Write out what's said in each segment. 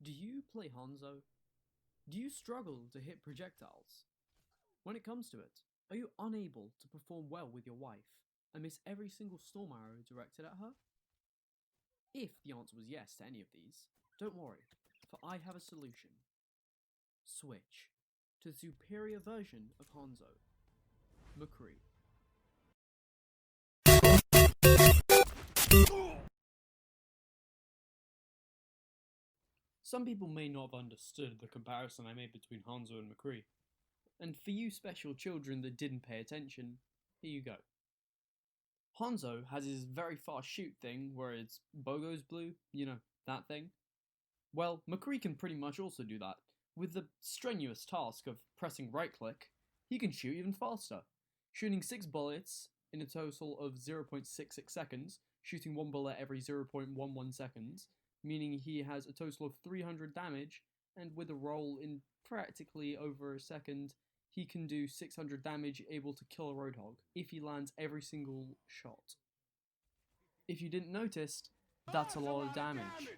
Do you play Hanzo? Do you struggle to hit projectiles? When it comes to it, are you unable to perform well with your wife and miss every single storm arrow directed at her? If the answer was yes to any of these, don't worry, for I have a solution. Switch to the superior version of Hanzo, McCree. Some people may not have understood the comparison I made between Hanzo and McCree, and for you special children that didn't pay attention, here you go. Hanzo has his very fast shoot thing where its bow goes blue, you know, that thing. Well, McCree can pretty much also do that. With the strenuous task of pressing right click, he can shoot even faster, shooting 6 bullets in a total of 0.66 seconds, shooting 1 bullet every 0.11 seconds, meaning he has a total of 300 damage, and with a roll in practically over a second, he can do 600 damage, able to kill a Roadhog if he lands every single shot. If you didn't notice, that's a lot of damage.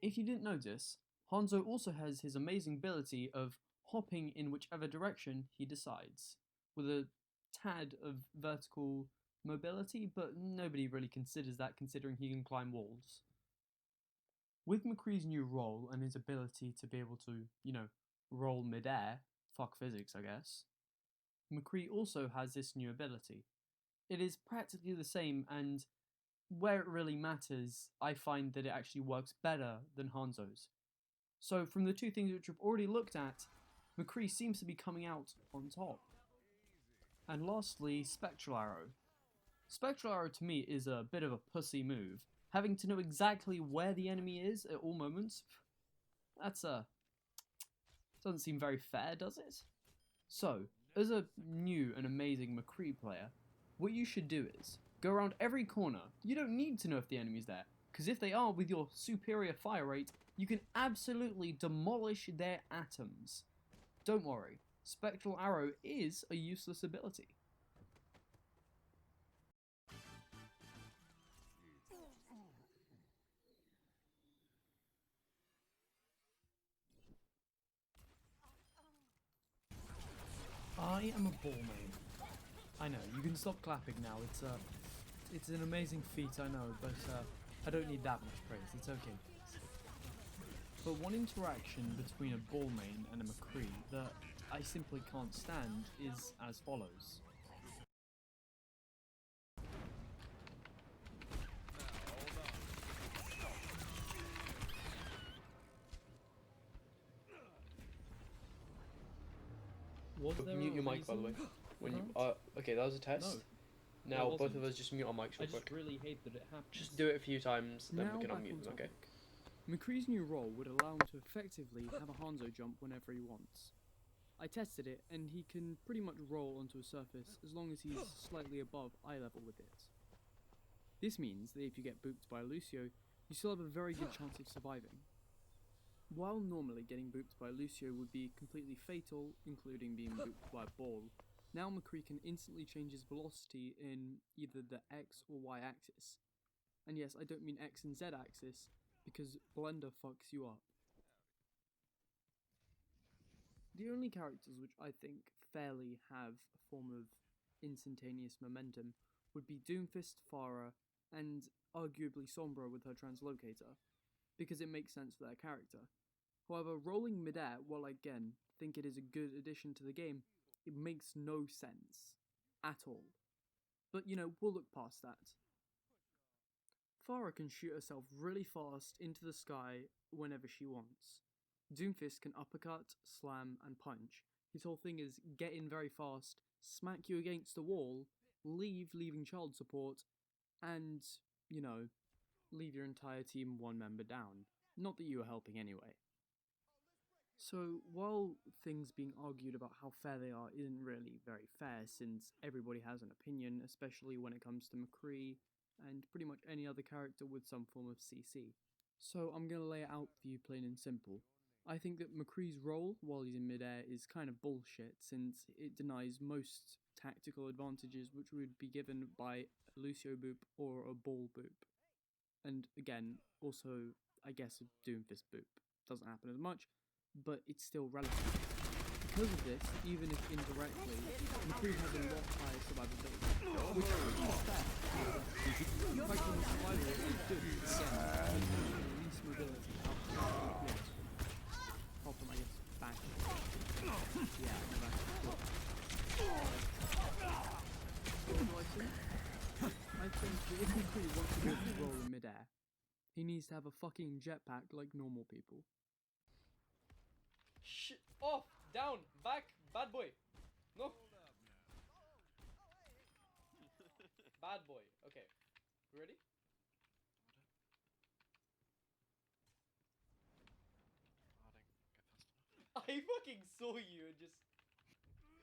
If you didn't notice, Hanzo also has his amazing ability of hopping in whichever direction he decides, with a tad of vertical mobility, but nobody really considers that considering he can climb walls. With McCree's new role and his ability to be able to, roll mid-air, fuck physics I guess, McCree also has this new ability. It is practically the same, and where it really matters, I find that it actually works better than Hanzo's. So from the two things which we've already looked at, McCree seems to be coming out on top. And lastly, Spectral Arrow. Spectral Arrow to me is a bit of a pussy move. Having to know exactly where the enemy is at all moments, doesn't seem very fair, does it? So, as a new and amazing McCree player, what you should do is go around every corner. You don't need to know if the enemy's there, because if they are, with your superior fire rate, you can absolutely demolish their atoms. Don't worry, Spectral Arrow is a useless ability. I am a ball main. I know, you can stop clapping now, it's an amazing feat, I know, but I don't need that much praise, it's okay. But one interaction between a ball main and a McCree that I simply can't stand is as follows. Mute your mic, by the way. When you okay, that was a test. No, now both of us just mute our mics real quick. Really hate that it happens. Just do it a few times, then we can unmute them. Okay. McCree's new role would allow him to effectively have a Hanzo jump whenever he wants. I tested it, and he can pretty much roll onto a surface as long as he's slightly above eye level with it. This means that if you get booped by Lucio, you still have a very good chance of surviving. While normally getting booped by Lucio would be completely fatal, including being booped by a ball, now McCree can instantly change his velocity in either the X or Y axis. And yes, I don't mean X and Z axis, because Blender fucks you up. The only characters which I think fairly have a form of instantaneous momentum would be Doomfist, Pharah, and arguably Sombra with her translocator, because it makes sense for their character. However, rolling mid-air, while I again think it is a good addition to the game, it makes no sense at all. But we'll look past that. Pharah can shoot herself really fast into the sky whenever she wants. Doomfist can uppercut, slam, and punch. His whole thing is get in very fast, smack you against the wall, leaving child support, and, leave your entire team one member down. Not that you were helping anyway. So, while things being argued about how fair they are isn't really very fair, since everybody has an opinion, especially when it comes to McCree, and pretty much any other character with some form of CC. So I'm going to lay it out for you plain and simple. I think that McCree's role while he's in midair is kind of bullshit, since it denies most tactical advantages which would be given by a Lucio boop or a ball boop. And again, also I guess, a Doomfist boop. Doesn't happen as much, but it's still relative. Because of this, even if indirectly, McCree has a lot higher survivability, which is fair. The fact that the survival rate is good, again, he's the least mobility out of DPS. Apart from, I guess, back. Yeah, no back. What do I think? I think that if McCree wants to be able to roll in midair, he needs to have a fucking jetpack like normal people. Shit! Off! Down! Back! Bad boy! No! Bad boy. Okay. Ready? I fucking saw you and just